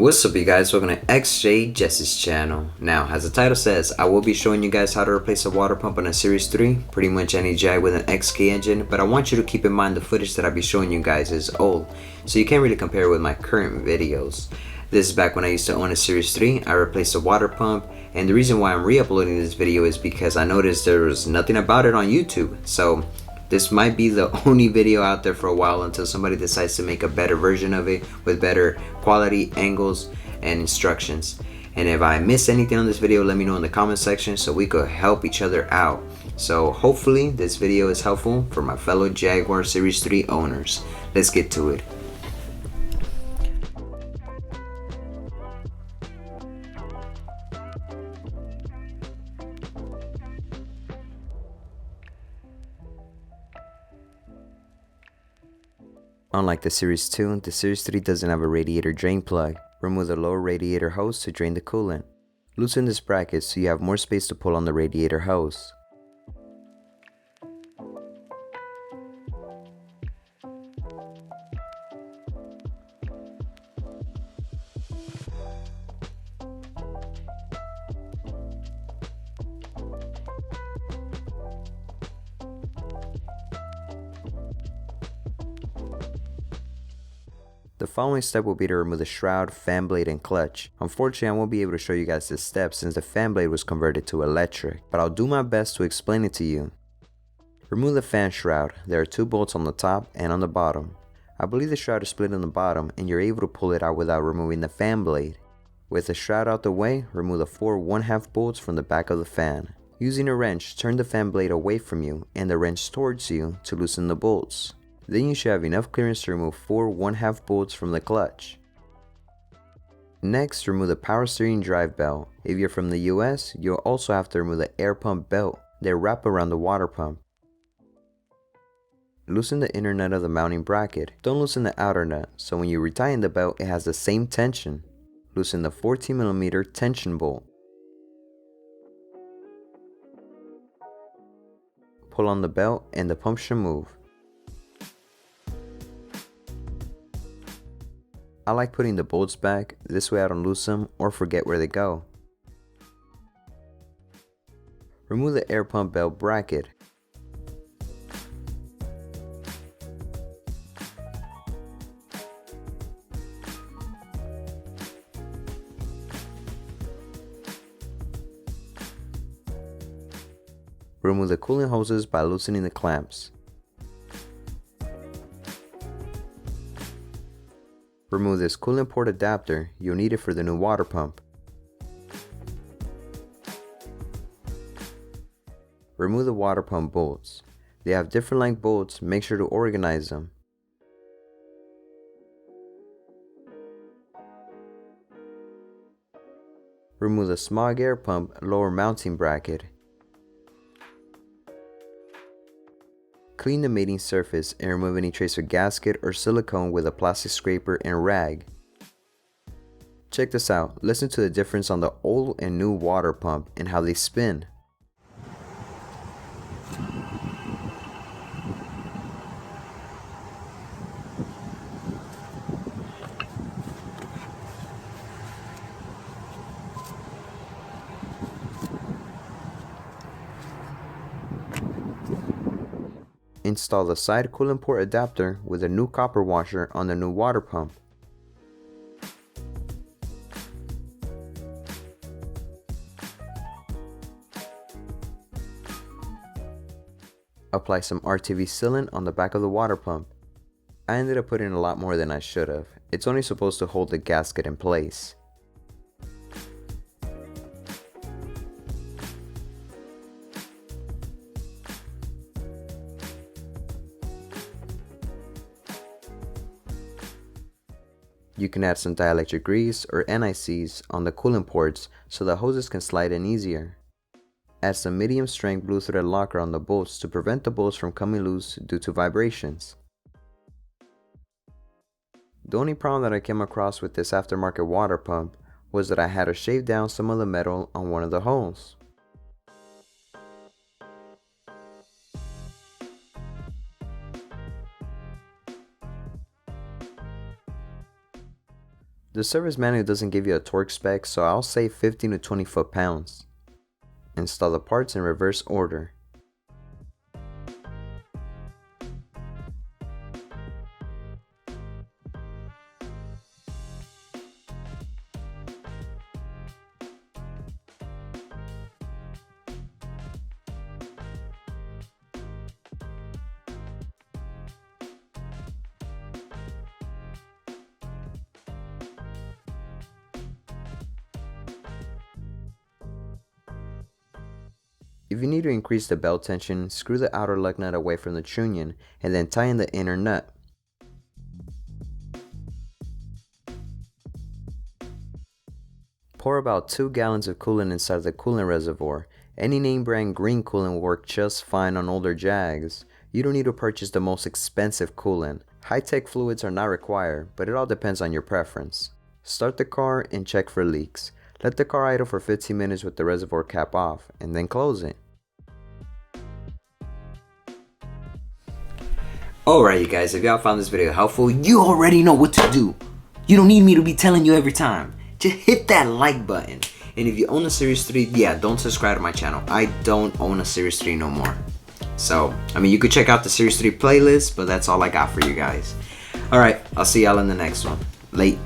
What's up you guys, welcome to XJ6's channel. Now, as the title says, I will be showing you guys how to replace a water pump on a Series 3, pretty much any Jag with an XK engine, but I want you to keep in mind the footage that I'll be showing you guys is old, so you can't really compare it with my current videos. This is back when I used to own a Series 3, I replaced a water pump, and the reason why I'm re-uploading this video is because I noticed there was nothing about it on YouTube, so this might be the only video out there for a while until somebody decides to make a better version of it with better quality, angles, and instructions. And if I miss anything on this video, let me know in the comment section so we could help each other out. So hopefully this video is helpful for my fellow Jaguar Series 3 owners. Let's get to it. Unlike the Series 2, the Series 3 doesn't have a radiator drain plug. Remove the lower radiator hose to drain the coolant. Loosen this bracket so you have more space to pull on the radiator hose. The following step will be to remove the shroud, fan blade, and clutch. Unfortunately, I won't be able to show you guys this step since the fan blade was converted to electric, but I'll do my best to explain it to you. Remove the fan shroud. There are two bolts on the top and on the bottom. I believe the shroud is split on the bottom and you're able to pull it out without removing the fan blade. With the shroud out the way, remove the four 1/2 bolts from the back of the fan. Using a wrench, turn the fan blade away from you and the wrench towards you to loosen the bolts. Then you should have enough clearance to remove four 1/2 bolts from the clutch. Next, remove the power steering drive belt. If you're from the US, you'll also have to remove the air pump belt. They wrap around the water pump. Loosen the inner nut of the mounting bracket. Don't loosen the outer nut, so when you retighten the belt, it has the same tension. Loosen the 14mm tension bolt. Pull on the belt and the pump should move. I like putting the bolts back, this way I don't lose them or forget where they go. Remove the air pump belt bracket. Remove the coolant hoses by loosening the clamps. Remove this coolant port adapter, you'll need it for the new water pump. Remove the water pump bolts. They have different length bolts, make sure to organize them. Remove the smog air pump lower mounting bracket. Clean the mating surface and remove any trace of gasket or silicone with a plastic scraper and rag. Check this out, listen to the difference on the old and new water pump and how they spin. Install the side coolant port adapter with a new copper washer on the new water pump. Apply some RTV sealant on the back of the water pump. I ended up putting a lot more than I should have. It's only supposed to hold the gasket in place. You can add some dielectric grease or NICs on the coolant ports so the hoses can slide in easier. Add some medium strength blue thread locker on the bolts to prevent the bolts from coming loose due to vibrations. The only problem that I came across with this aftermarket water pump was that I had to shave down some of the metal on one of the holes. The service manual doesn't give you a torque spec, so I'll say 15 to 20 foot-pounds. Install the parts in reverse order. If you need to increase the belt tension, screw the outer lug nut away from the trunnion and then tie in the inner nut. Pour about 2 gallons of coolant inside the coolant reservoir. Any name brand green coolant will work just fine on older Jags. You don't need to purchase the most expensive coolant. High-tech fluids are not required, but it all depends on your preference. Start the car and check for leaks. Let the car idle for 15 minutes with the reservoir cap off, and then close it. Alright you guys, if y'all found this video helpful, you already know what to do. You don't need me to be telling you every time. Just hit that like button. And if you own a Series 3, yeah, don't subscribe to my channel. I don't own a Series 3 no more. So, I mean, you could check out the Series 3 playlist, but that's all I got for you guys. Alright, I'll see y'all in the next one. Late.